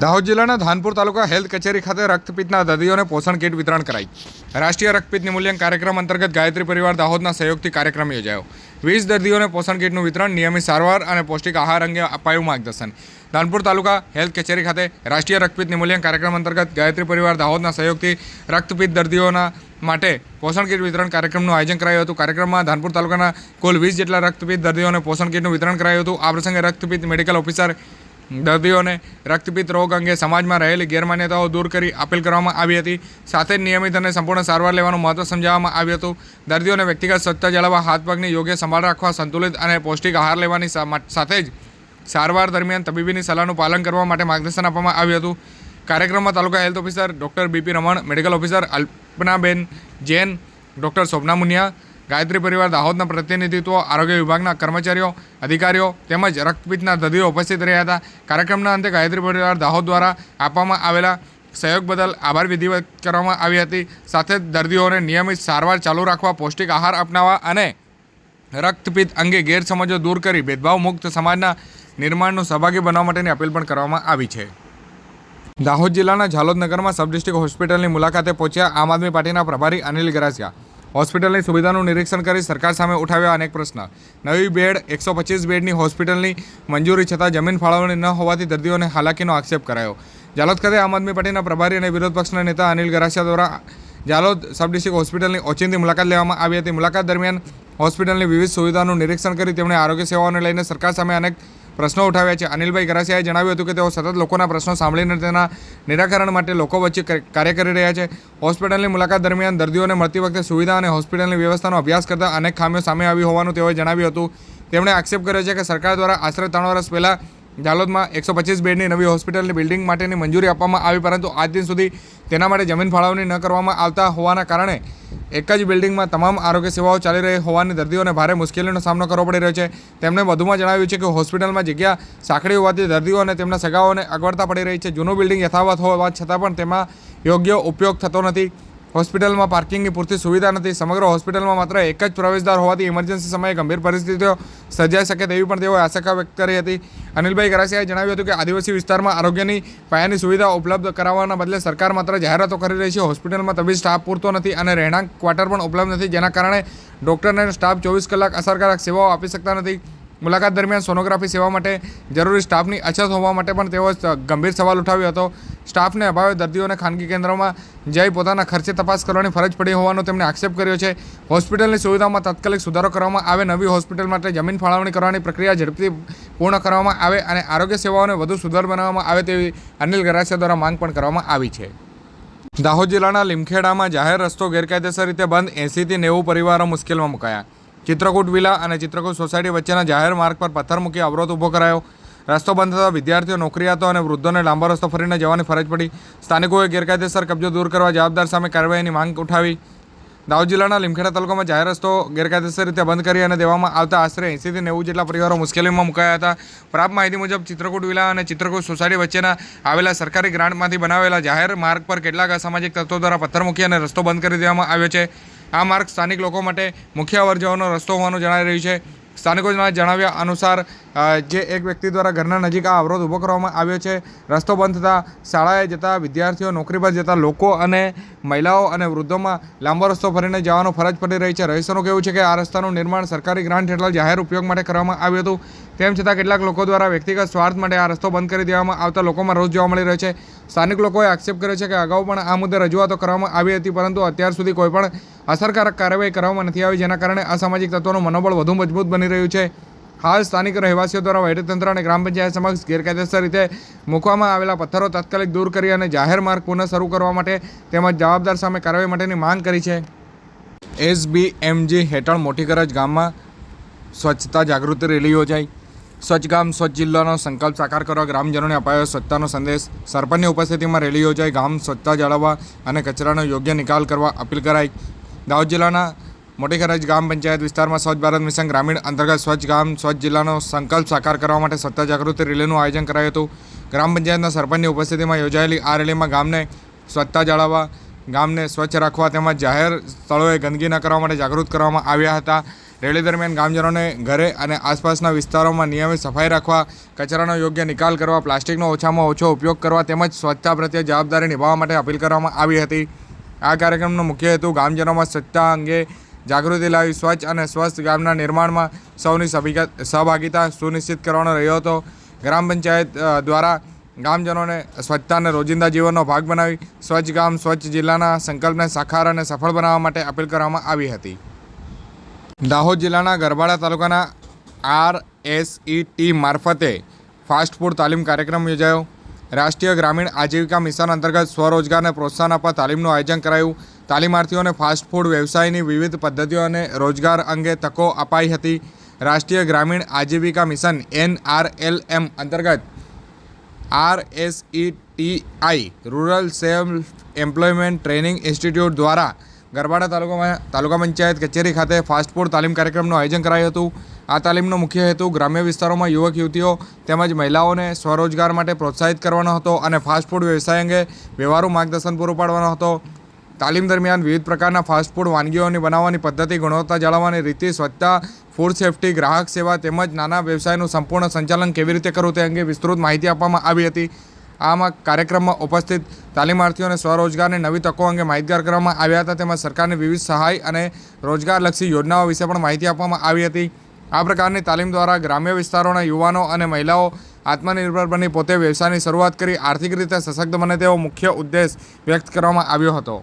દાહોદ જિલ્લાના ધાનપુર તાલુકા હેલ્થ કચેરી ખાતે રક્તપિત્તના દર્દીઓને પોષણ કીટ વિતરણ કરાઈ। રાષ્ટ્રીય રક્તપિત્ત નિર્મૂલન કાર્યક્રમ અંતર્ગત ગાયત્રી પરિવાર દાહોદના સહયોગથી કાર્યક્રમ યોજાયો। 20 દર્દીઓને પોષણ કીટનું વિતરણ, નિયમિત સારવાર અને પૌષ્ટિક આહાર અંગે અપાયું માર્ગદર્શન। ધાનપુર તાલુકા હેલ્થ કચેરી ખાતે રાષ્ટ્રીય રક્તપિત્ત નિર્મૂલન કાર્યક્રમ અંતર્ગત ગાયત્રી પરિવાર દાહોદના સહયોગથી રક્તપિત્ત દર્દીઓના માટે પોષણ કીટ વિતરણ કાર્યક્રમનું આયોજન કરાયું હતું। કાર્યક્રમમાં ધાનપુર તાલુકાના કુલ 20 જેટલા રક્તપિત્ત દર્દીઓને પોષણ કીટનું વિતરણ કરાયું હતું। આ પ્રસંગે રક્તપિત્ત મેડિકલ ઓફિસર દર્દીઓને રક્તપિત્ત રોગ અંગે સમાજમાં રહેલી ગેરમાન્યતાઓ દૂર કરી અપીલ કરવામાં આવી હતી। સાથે જ નિયમિત અને સંપૂર્ણ સારવાર લેવાનું મહત્વ સમજાવવામાં આવ્યું હતું। દર્દીઓને વ્યક્તિગત સ્વચ્છતા જાળવવા, હાથ પગની યોગ્ય સંભાળ રાખવા, સંતુલિત અને પૌષ્ટિક આહાર લેવાની સાથે જ સારવાર દરમિયાન તબીબીની સલાહનું પાલન કરવા માટે માર્ગદર્શન આપવામાં આવ્યું હતું। કાર્યક્રમમાં taluka health officer doctor B P Raman, medical officer Alpanaben Jain, doctor Shobhana Muniya, Gayatri Parivar દાહોદના પ્રતિનિધિત્વ, આરોગ્ય વિભાગના કર્મચારીઓ, અધિકારીઓ તેમજ રક્તપિત્તના દર્દીઓ ઉપસ્થિત રહ્યા હતા। કાર્યક્રમના અંતે ગાયત્રી પરિવાર દાહોદ દ્વારા આપવામાં આવેલા સહયોગ બદલ આભાર વિધિવત કરવામાં આવી હતી। સાથે જ દર્દીઓને નિયમિત સારવાર ચાલુ રાખવા, પૌષ્ટિક આહાર અપનાવવા અને રક્તપિત્ત અંગે ગેરસમજો દૂર કરી ભેદભાવ મુક્ત સમાજના નિર્માણનું સહભાગી બનવા માટેની અપીલ પણ કરવામાં આવી છે। દાહોદ જિલ્લાના ઝાલોદ નગરમાં સબ ડિસ્ટ્રિક્ટ હોસ્પિટલની મુલાકાતે પહોંચ્યા આમ આદમી પાર્ટીના પ્રભારી અનિલ ગરાસિયા। હોસ્પિટલની સુવિધાનું નિરીક્ષણ કરી સરકાર સામે ઉઠાવ્યા અનેક પ્રશ્ન। નવી બેડ 125 બેડની હોસ્પિટલની મંજૂરી છતાં જમીન ફાળવણી ન હોવાથી દર્દીઓને હાલાકીનો આક્ષેપ કરાયો। ઝાલોદ ખાતે આમ આદમી પાર્ટીના પ્રભારી અને વિરોધ પક્ષના નેતા અનિલ ગરાસિયા દ્વારા ઝાલોદ સબ ડિસ્ટ્રિક્ટ હોસ્પિટલની ઓચિંતી મુલાકાત લેવામાં આવી હતી। મુલાકાત દરમિયાન હોસ્પિટલની વિવિધ સુવિધાનું નિરીક્ષણ કરી તેમણે આરોગ્ય સેવાઓને લઈને સરકાર સામે અનેક પ્રશ્નો ઉઠાવ્યા છે। અનિલભાઈ ગરાસિયાએ જણાવ્યું હતું કે તેઓ સતત લોકોના પ્રશ્નો સાંભળીને તેના નિરાકરણ માટે લોકો વચ્ચે કાર્ય કરી રહ્યા છે। હોસ્પિટલની મુલાકાત દરમિયાન દર્દીઓને મળતી વખતે સુવિધા અને હોસ્પિટલની વ્યવસ્થાનો અભ્યાસ કરતા અનેક ખામીઓ સામે આવી હોવાનું તેઓએ જણાવ્યું હતું। તેમણે આક્ષેપ કર્યો છે કે સરકાર દ્વારા આશરે 3 વર્ષ પહેલાં ઝાલોદમાં 125 બેડની નવી હોસ્પિટલની બિલ્ડિંગ માટેની મંજૂરી આપવામાં આવી, પરંતુ આજ દિન સુધી તેના માટે જમીન ફાળવણી ન કરવામાં આવતા હોવાના કારણે એક જ બિલ્ડિંગમાં તમામ આરોગ્ય સેવાઓ ચાલી રહી હોવાની દર્દીઓને ભારે મુશ્કેલીનો સામનો કરવો પડી રહ્યો છે। તેમણે વધુમાં જણાવ્યું છે કે હોસ્પિટલમાં જગ્યા સાંકડી હોવાથી દર્દીઓ અને તેમના સગાઓને અગવડતા પડી રહી છે। જૂનું બિલ્ડિંગ યથાવત હોવા છતાં પણ તેમાં યોગ્ય ઉપયોગ થતો નથી। હોસ્પિટલમાં પાર્કિંગની પૂરતી સુવિધા નથી। સમગ્ર હોસ્પિટલમાં માત્ર એક જ પ્રવેશદ્વાર હોવાથી ઇમરજન્સી સમયે ગંભીર પરિસ્થિતિઓ સર્જાઈ શકે તેવી પણ તેઓએ આશંકા વ્યક્ત કરી હતી। અનિલભાઈ ગરાસિયાએ જણાવ્યું હતું કે આદિવાસી વિસ્તારમાં આરોગ્યની પાયાની સુવિધા ઉપલબ્ધ કરાવવાના બદલે સરકાર માત્ર જાહેરાતો કરી રહી છે। હોસ્પિટલમાં તબીબી સ્ટાફ પૂરતો નથી અને રહેણાંક ક્વાર્ટર પણ ઉપલબ્ધ નથી, જેના કારણે ડૉક્ટર અને સ્ટાફ 24 કલાક અસરકારક સેવાઓ આપી શકતા નથી। મુલાકાત દરમિયાન સોનોગ્રાફી સેવા માટે જરૂરી સ્ટાફની અછત હોવા માટે પણ તેઓ ગંભીર સવાલ ઉઠાવ્યો હતો। સ્ટાફને અભાવે દર્દીઓને ખાનગી કેન્દ્રોમાં જઈ પોતાના ખર્ચે તપાસ કરવાની ફરજ પડી હોવાનો તેમણે આક્ષેપ કર્યો છે। હોસ્પિટલની સુવિધામાં તાત્કાલિક સુધારો કરવામાં આવે, નવી હોસ્પિટલ માટે જમીન ફાળવણી કરવાની પ્રક્રિયા ઝડપથી પૂર્ણ કરવામાં આવે અને આરોગ્ય સેવાઓને વધુ સુધાર બનાવવામાં આવે તેવી અનિલ ગરાસિયા દ્વારા માંગ પણ કરવામાં આવી છે। દાહોદ જિલ્લાના લીમખેડામાં જાહેર રસ્તો ગેરકાયદેસર રીતે બંધ, 80 થી 90 પરિવારો મુશ્કેલીમાં મુકાયા। ચિત્રકૂટ વિલા અને ચિત્રકૂટ સોસાયટી વચ્ચેના જાહેર માર્ગ પર પથ્થર મૂકી અવરોધ ઊભો કરાયો। રસ્તો બંધ થતાં વિદ્યાર્થીઓ, નોકરિયાતો અને વૃદ્ધોને લાંબો રસ્તો ફરીને જવાની ફરજ પડી। સ્થાનિકોએ ગેરકાયદેસર કબજો દૂર કરવા જવાબદાર સામે કાર્યવાહીની માંગ ઉઠાવી। દાહોદ જિલ્લાના લીમખેડા તાલુકામાં જાહેર રસ્તો ગેરકાયદેસર રીતે બંધ કરી અને દેવામાં આવતા આશરે 80 થી 90 જેટલા પરિવારો મુશ્કેલીમાં મુકાયા હતા। પ્રાપ્ત માહિતી મુજબ ચિત્રકૂટ વિલા અને ચિત્રકૂટ સોસાયટી વચ્ચેના આવેલા સરકારી ગ્રાન્ટમાંથી બનાવેલા જાહેર માર્ગ પર કેટલાક અસામાજિક તત્વો દ્વારા પથ્થર મૂકી અને રસ્તો બંધ કરી દેવામાં આવ્યો છે। આ માર્ગ સ્થાનિક લોકો માટે મુખ્ય અવરજવરનો રસ્તો હોવાનું જણાઈ રહ્યું છે। સ્થાનિકોના જણાવ્યા અનુસાર જે એક વ્યક્તિ દ્વારા ઘરના નજીક આ અવરોધ ઊભો કરવામાં આવ્યો છે। રસ્તો બંધ થતાં શાળાએ જતા વિદ્યાર્થીઓ, નોકરી પર જતા લોકો અને મહિલાઓ અને વૃદ્ધોમાં લાંબો રસ્તો ફરીને જવાનો ફરજ પડી રહી છે। રહીશોનું કહેવું છે કે આ રસ્તાનું નિર્માણ સરકારી ગ્રાન્ટ હેઠળ જાહેર ઉપયોગ માટે કરવામાં આવ્યું હતું, તેમ છતાં કેટલાક લોકો દ્વારા વ્યક્તિગત સ્વાર્થ માટે આ રસ્તો બંધ કરી દેવામાં આવતા લોકોમાં રોષ જોવા મળી રહ્યો છે। સ્થાનિક લોકોએ આક્ષેપ કર્યો છે કે અગાઉ પણ આ મુદ્દે રજૂઆતો કરવામાં આવી હતી, પરંતુ અત્યાર સુધી કોઈપણ અસરકારક કાર્યવાહી કરવામાં નથી આવી, જેના કારણે અસામાજિક તત્વોનું મનોબળ વધુ મજબૂત બની રહ્યું છે। હાલ સ્થાનિક રહેવાસીઓ દ્વારા વહીવટીતંત્ર અને ગ્રામ પંચાયત સમક્ષ ગેરકાયદેસર રીતે મૂકવામાં આવેલા પથ્થરો તાત્કાલિક દૂર કરી અને જાહેર માર્ગ પુનઃ શરૂ કરવા માટે તેમજ જવાબદાર સામે કાર્યવાહી માટેની માંગ કરી છે। SBMG હેઠળ મોટી કરજ ગામમાં સ્વચ્છતા જાગૃતિ રેલી યોજાઈ। સ્વચ્છ ગામ સ્વચ્છ જિલ્લાનો સંકલ્પ સાકાર કરવા ગ્રામજનોને અપાયો સ્વચ્છતાનો સંદેશ। સરપંચની ઉપસ્થિતિમાં રેલી યોજાઈ। ગામ સ્વચ્છતા જાળવવા અને કચરાનો યોગ્ય નિકાલ કરવા અપીલ કરાઈ। દાહોદ જિલ્લાના મોટી કરજ ગ્રામ પંચાયત વિસ્તારમાં સ્વચ્છ ભારત મિશન ગ્રામીણ અંતર્ગત સ્વચ્છ ગામ સ્વચ્છ જિલ્લાનો સંકલ્પ સાકાર કરવા માટે સ્વચ્છતા જાગૃતિ રેલીનું આયોજન કરાયું હતું। ગ્રામ પંચાયતના સરપંચની ઉપસ્થિતિમાં યોજાયેલી આ રેલીમાં ગામને સ્વચ્છતા જાળવવા, ગામને સ્વચ્છ રાખવા તેમજ જાહેર સ્થળોએ ગંદકી ન કરવા માટે જાગૃત કરવામાં આવ્યા હતા। રેલી દરમિયાન ગામજનોને ઘરે અને આસપાસના વિસ્તારોમાં નિયમિત સફાઈ રાખવા, કચરાનો યોગ્ય નિકાલ કરવા, પ્લાસ્ટિકનો ઓછામાં ઓછો ઉપયોગ કરવા તેમજ સ્વચ્છતા પ્રત્યે જવાબદારી નિભાવવા માટે અપીલ કરવામાં આવી હતી. આ કાર્યક્રમનો મુખ્ય હેતુ ગામજનોમાં સ્વચ્છતા અંગે જાગૃતિ લાવી સ્વચ્છ અને સ્વસ્થ ગામના નિર્માણમાં સૌની સહભાગિતા સુનિશ્ચિત કરવાનો રહ્યો હતો. ગ્રામ પંચાયત દ્વારા ગામજનોને સ્વચ્છતાને રોજિંદા જીવનનો ભાગ બનાવી સ્વચ્છ ગામ સ્વચ્છ જિલ્લાના સંકલ્પને સાકાર અને સફળ બનાવવા માટે અપીલ કરવામાં આવી હતી. દાહોદ જિલ્લાના ગરબાડા તાલુકાના RSET મારફતે ફાસ્ટ ફૂડ તાલીમ કાર્યક્રમ યોજાયો. રાષ્ટ્રીય ગ્રામીણ આજીવિકા મિશન અંતર્ગત સ્વરોજગારને પ્રોત્સાહન આપવા તાલીમનું આયોજન કરાયું. તાલીમાર્થીઓને ફાસ્ટ ફૂડ વ્યવસાયની વિવિધ પદ્ધતિઓ અને રોજગાર અંગે તકો અપાઈ હતી. રાષ્ટ્રીય ગ્રામીણ આજીવિકા મિશન NRLM અંતર્ગત RSETI rural self employment training institute દ્વારા ગરબાડા તાલુકા પંચાયત કચેરી ખાતે ફાસ્ટ ફૂડ તાલીમ કાર્યક્રમનું આયોજન કરાયું હતું. આ તાલીમનો મુખ્ય હેતુ ગ્રામ્ય વિસ્તારોમાં યુવક યુવતીઓ તેમજ મહિલાઓને સ્વરોજગાર માટે પ્રોત્સાહિત કરવાનો હતો અને ફાસ્ટ ફૂડ વ્યવસાય અંગે વ્યવહારુ માર્ગદર્શન પૂરું પાડવાનો હતો. તાલીમ દરમિયાન વિવિધ પ્રકારના ફાસ્ટ ફૂડ વાનગીઓની બનાવવાની પદ્ધતિ, ગુણવત્તા જાળવવાની રીતિ, સ્વચ્છતા, ફૂડ સેફ્ટી, ગ્રાહક સેવા તેમજ નાના વ્યવસાયનું સંપૂર્ણ સંચાલન કેવી રીતે કરવું તે અંગે વિસ્તૃત માહિતી આપવામાં આવી હતી. આમાં કાર્યક્રમમાં ઉપસ્થિત તાલીમાર્થીઓને સ્વરોજગારની નવી તકો અંગે માહિતગાર કરવામાં આવ્યા હતા. તેમજ સરકારની વિવિધ સહાય અને રોજગારલક્ષી યોજનાઓ વિશે પણ માહિતી આપવામાં આવી હતી. આ પ્રકારની તાલીમ દ્વારા ગ્રામ્ય વિસ્તારોના યુવાનો અને મહિલાઓ આત્મનિર્ભર બની પોતે વ્યવસાયની શરૂઆત કરી આર્થિક રીતે સશક્ત બને તેવો મુખ્ય ઉદ્દેશ વ્યક્ત કરવામાં આવ્યો હતો.